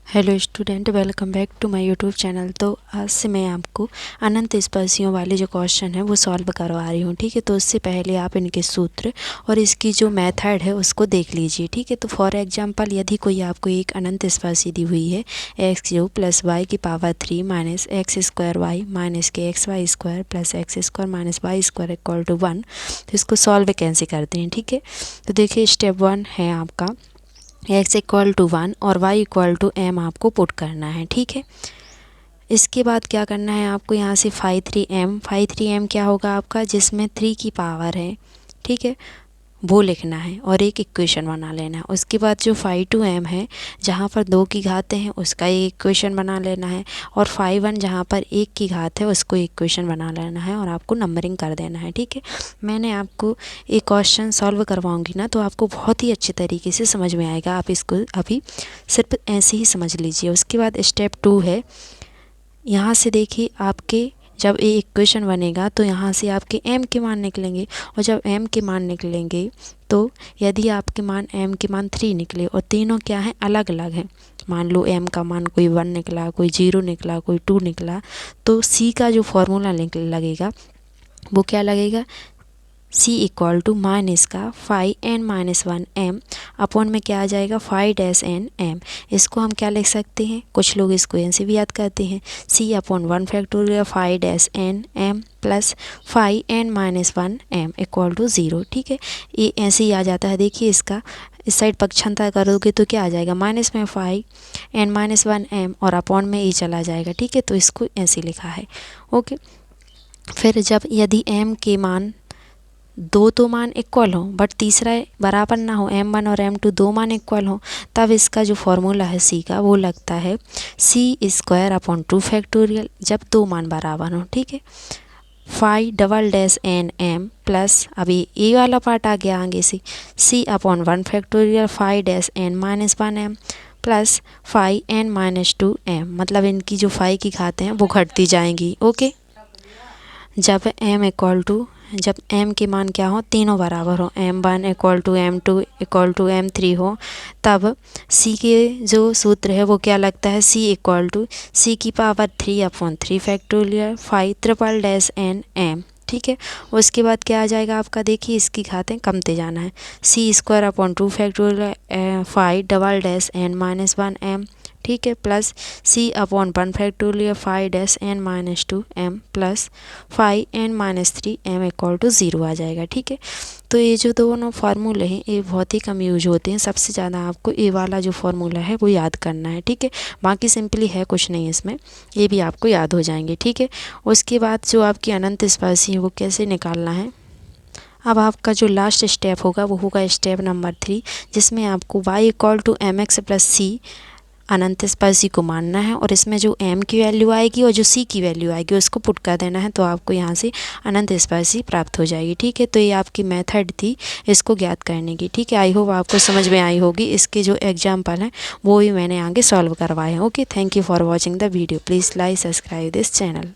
Hello student, welcome back to my YouTube channel. तो आज से मैं आपको अनंत स्पर्शियों वाले जो क्वेश्चन है वो सॉल्व करवा रही हूँ। ठीक है, तो उससे पहले आप इनके सूत्र और इसकी जो मेथड है उसको देख लीजिए। ठीक है, तो फॉर एग्जांपल यदि कोई आपको एक अनंत स्पर्शी दी हुई है x³ + y³ minus x² y minus के xy² plus x² minus y² equal to 1, तो इसको सॉल्व कैसे करते हैं। ठीक है, तो देखिए स्टेप 1 है आपका x इक्वल टू 1 और y इक्वल टू m आपको पुट करना है। ठीक है, इसके बाद क्या करना है आपको यहाँ से फाई 3m क्या होगा आपका, जिसमें 3 की पावर है। ठीक है, वो लिखना है और एक इक्वेशन बना लेना है। उसके बाद जो फाई 2m है जहाँ पर 2 की घातें हैं उसका एक इक्वेशन बना लेना है, और फाई 1 जहाँ पर 1 की घात है उसको इक्वेशन बना लेना है और आपको नंबरिंग कर देना है। ठीक है, मैंने आपको एक क्वेश्चन सॉल्व करवाऊंगी ना तो आपको बहुत ही अच्छे तरीके से समझ में आएगा। आप इसको अभी सिर्फ ऐसे ही समझ लीजिए। उसके बाद स्टेप 2 है, यहाँ से देखिए आपके जब ये इक्वेशन बनेगा तो यहाँ से आपके m के मान निकलेंगे, और जब m के मान निकलेंगे तो यदि आपके मान m के मान 3 निकले और तीनों क्या हैं, अलग अलग हैं। मान लो m का मान कोई 1 निकला, कोई 0 निकला, कोई 2 निकला, तो c का जो फॉर्मूला लगेगा वो क्या लगेगा, c इक्वल टू माइनस का phi n minus 1 m upon में क्या आ जाएगा, फाई डैश n m। इसको हम क्या लिख सकते हैं, कुछ लोग इसको ऐसे भी याद करते हैं, c upon 1 factorial phi dash n m plus phi n minus 1 m equal to 0। ठीक है, ये ऐसे ही आ जाता है। देखिए इसका इस साइड पक्षांतर करोगे तो क्या आ जाएगा, माइनस में फाई n माइनस 1 m और अपॉन में e चला जाएगा। ठीक है, तो इसको ऐसे लिखा है। ओके, फिर जब यदि m के मान दो मान इक्वल हो बट तीसरा बराबर ना हो, m1 और m2 दो मान इक्वल हो, तब इसका जो फॉर्मूला है c का वो लगता है c² अपॉन 2 फैक्टोरियल जब दो मान बराबर हो। ठीक है, phi double dash n m plus अभी ए वाला पार्ट आ गया आगे से c upon 1 factorial phi dash n minus 1 m plus phi n minus 2 m, मतलब इनकी जो फाई की घातें हैं वो घटती जाएंगी। ओके, जब m के मान क्या हो, तीनों बराबर हो, m1 equal to m2 equal to m3 हो, तब c के जो सूत्र है वो क्या लगता है, c इक्वल टू c की power 3 upon 3 factorial phi triple dash n m। ठीक है, उसके बाद क्या आ जाएगा आपका, देखिए इसकी घातें कमते जाना है, c² upon 2 factorial phi double dash n minus 1 m। ठीक है, plus c upon 1 factorial phi dash n minus 2 m plus phi n minus 3 m equal to 0 आ जाएगा। ठीक है, तो ये जो दोनों फार्मूले हैं ये बहुत ही कम यूज होते हैं, सबसे ज़्यादा आपको ए वाला जो फार्मूला है वो याद करना है। ठीक है, बाकी सिंपली है कुछ नहीं इसमें, ये भी आपको याद हो जाएंगे। ठीक है, उसके बाद जो आपकी अनंत स्पर्शी है वो कैसे निकालना है, अब आपका जो लास्ट स्टेप होगा वो होगा स्टेप नंबर 3, जिसमें आपको y equal to mx plus c अनंत स्पर्शी को मानना है, और इसमें जो m की वैल्यू आएगी और जो c की वैल्यू आएगी उसको पुट कर देना है, तो आपको यहाँ से अनंत स्पर्शी प्राप्त हो जाएगी। ठीक है, तो ये आपकी मेथड थी इसको ज्ञात करने की। ठीक है, आई होप आपको समझ में आई होगी। इसके जो एग्जाम्पल हैं वो भी मैंने आगे सॉल्व करवाए हैं। Okay, thank you for watching the video. Please like subscribe this channel.